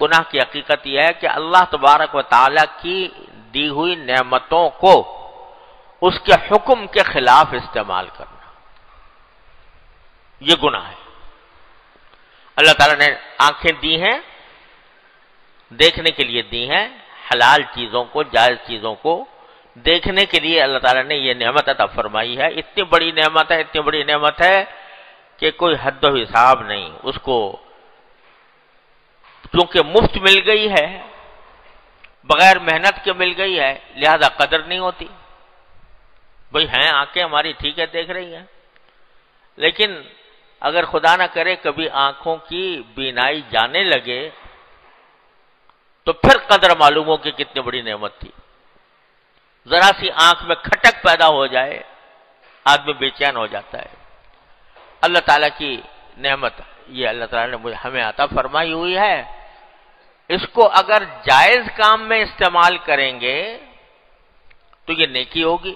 گناہ کی حقیقت یہ ہے کہ اللہ تبارک و تعالیٰ کی دی ہوئی نعمتوں کو اس کے حکم کے خلاف استعمال کرنا، یہ گناہ ہے۔ اللہ تعالیٰ نے آنکھیں دی ہیں، دیکھنے کے لیے دی ہیں، حلال چیزوں کو، جائز چیزوں کو دیکھنے کے لیے اللہ تعالیٰ نے یہ نعمت عطا فرمائی ہے۔ اتنی بڑی نعمت ہے، اتنی بڑی نعمت ہے کہ کوئی حد و حساب نہیں۔ اس کو چونکہ مفت مل گئی ہے، بغیر محنت کے مل گئی ہے، لہذا قدر نہیں ہوتی۔ بھئی ہیں آنکھیں ہماری، ٹھیک ہے، دیکھ رہی ہیں، لیکن اگر خدا نہ کرے کبھی آنکھوں کی بینائی جانے لگے تو پھر قدر معلوم ہو کہ کتنی بڑی نعمت تھی۔ ذرا سی آنکھ میں کھٹک پیدا ہو جائے آدمی بے چین ہو جاتا ہے۔ اللہ تعالیٰ کی نعمت یہ اللہ تعالیٰ نے ہمیں عطا فرمائی ہوئی ہے، اس کو اگر جائز کام میں استعمال کریں گے تو یہ نیکی ہوگی،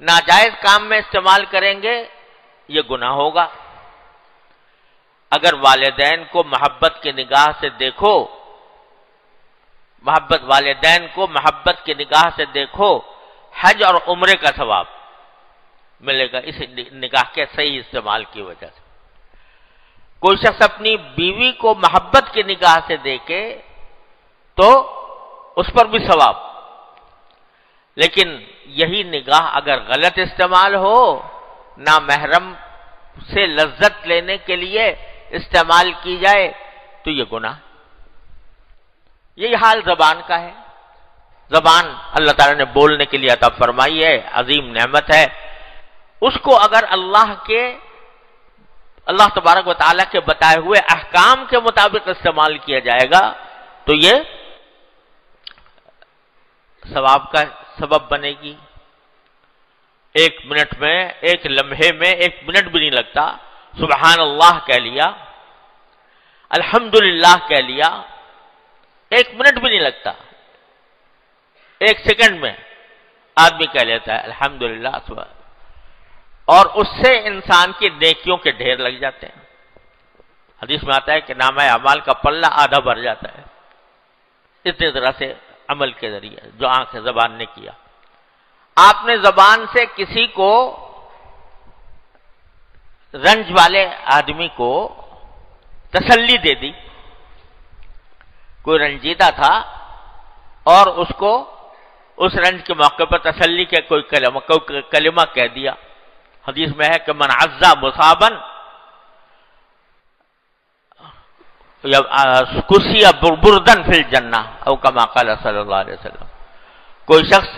ناجائز کام میں استعمال کریں گے یہ گناہ ہوگا۔ اگر والدین کو محبت کی نگاہ سے دیکھو، والدین کو محبت کی نگاہ سے دیکھو، حج اور عمرے کا ثواب ملے گا اس نگاہ کے صحیح استعمال کی وجہ سے۔ کوئی شخص اپنی بیوی کو محبت کی نگاہ سے دیکھے تو اس پر بھی ثواب، لیکن یہی نگاہ اگر غلط استعمال ہو، نامحرم سے لذت لینے کے لیے استعمال کی جائے تو یہ گناہ۔ یہی حال زبان کا ہے۔ زبان اللہ تعالیٰ نے بولنے کے لیے عطا فرمائی ہے، عظیم نعمت ہے۔ اس کو اگر اللہ تبارک و تعالیٰ کے بتائے ہوئے احکام کے مطابق استعمال کیا جائے گا تو یہ ثواب کا سبب بنے گی۔ ایک منٹ میں، ایک لمحے میں، ایک منٹ بھی نہیں لگتا، سبحان اللہ کہہ لیا، الحمدللہ کہہ لیا، ایک منٹ بھی نہیں لگتا، ایک سیکنڈ میں آدمی کہہ لیتا ہے الحمدللہ، اور اس سے انسان کی نیکیوں کے ڈھیر لگ جاتے ہیں۔ حدیث میں آتا ہے کہ نامہ اعمال کا پلہ آدھا بھر جاتا ہے اتنے طرح سے عمل کے ذریعے جو آنکھ زبان نے کیا۔ آپ نے زبان سے کسی کو، رنج والے آدمی کو تسلی دے دی، کوئی رنجیدہ تھا اور اس کو اس رنج کے موقع پر تسلی کے کوئی کلمہ کہہ دیا۔ حدیث میں ہے کہ من عزا مصابن کسی بردن فی الجنہ او کما قال صلی اللہ علیہ وسلم۔ کوئی شخص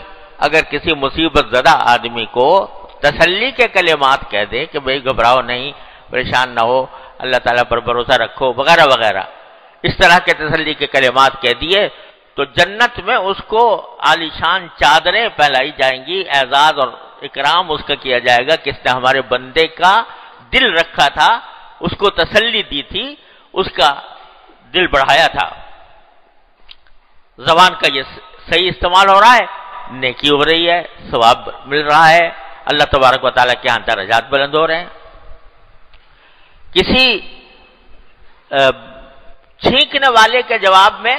اگر کسی مصیبت زدہ آدمی کو تسلی کے کلمات کہہ دے کہ بھئی گھبراؤ نہیں، پریشان نہ ہو، اللہ تعالیٰ پر بھروسہ رکھو وغیرہ وغیرہ، اس طرح کے تسلی کے کلمات کہہ دیے تو جنت میں اس کو عالی شان چادریں پھیلائی جائیں گی، اعزاز اور اکرام اس کا کیا جائے گا کہ اس نے ہمارے بندے کا دل رکھا تھا، اس کو تسلی دی تھی، اس کا دل بڑھایا تھا۔ زبان کا یہ صحیح استعمال ہو رہا ہے، نیکی ہو رہی ہے، ثواب مل رہا ہے، اللہ تبارک و تعالیٰ کے یہاں درجات بلند ہو رہے ہیں۔ کسی چھینکنے والے کے جواب میں،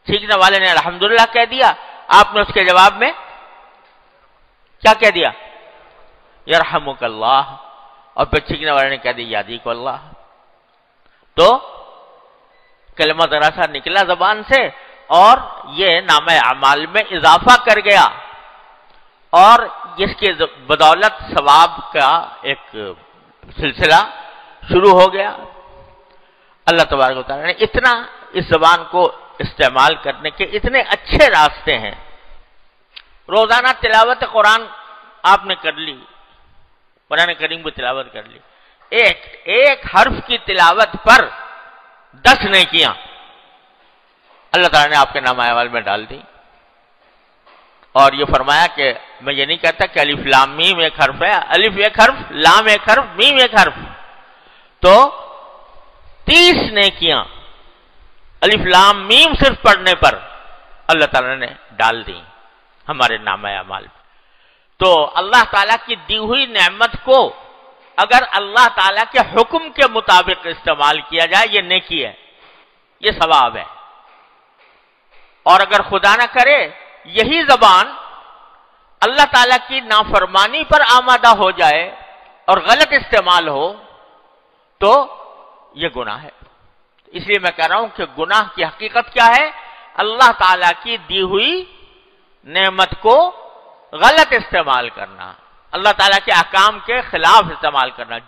چھینکنے والے نے الحمدللہ کہہ دیا، آپ نے اس کے جواب میں کیا کہہ دیا؟ یرحمک اللہ، اور پھر چھینکنے والے نے کہہ دیا یادیک اللہ۔ تو کلمہ ذرا سا نکلا زبان سے اور یہ نامہ اعمال میں اضافہ کر گیا، اور جس کی بدولت ثواب کا ایک سلسلہ شروع ہو گیا۔ اللہ تبارک و تعالیٰ نے اتنا اس زبان کو استعمال کرنے کے اتنے اچھے راستے ہیں۔ روزانہ تلاوت قرآن آپ نے کر لی، قرآن کریم کی تلاوت کر لی، ایک حرف کی تلاوت پر 10 نیکیاں اللہ تعالیٰ نے آپ کے نامہ اعمال میں ڈال دی۔ اور یہ فرمایا کہ میں یہ نہیں کہتا کہ الف لام میم ایک حرف ہے، الف ایک حرف، لام ایک حرف، میم ایک حرف، تو 30 نیکیاں الف لام میم صرف پڑھنے پر اللہ تعالیٰ نے ڈال دی ہمارے نامہ اعمال میں۔ تو اللہ تعالیٰ کی دی ہوئی نعمت کو اگر اللہ تعالیٰ کے حکم کے مطابق استعمال کیا جائے یہ نیکی ہے، یہ ثواب ہے. اور اگر خدا نہ کرے یہی زبان اللہ تعالیٰ کی نافرمانی پر آمادہ ہو جائے اور غلط استعمال ہو تو یہ گناہ ہے. اس لیے میں کہہ رہا ہوں کہ گناہ کی حقیقت کیا ہے؟ اللہ تعالیٰ کی دی ہوئی نعمت کو غلط استعمال کرنا، اللہ تعالیٰ کے احکام کے خلاف استعمال کرنا.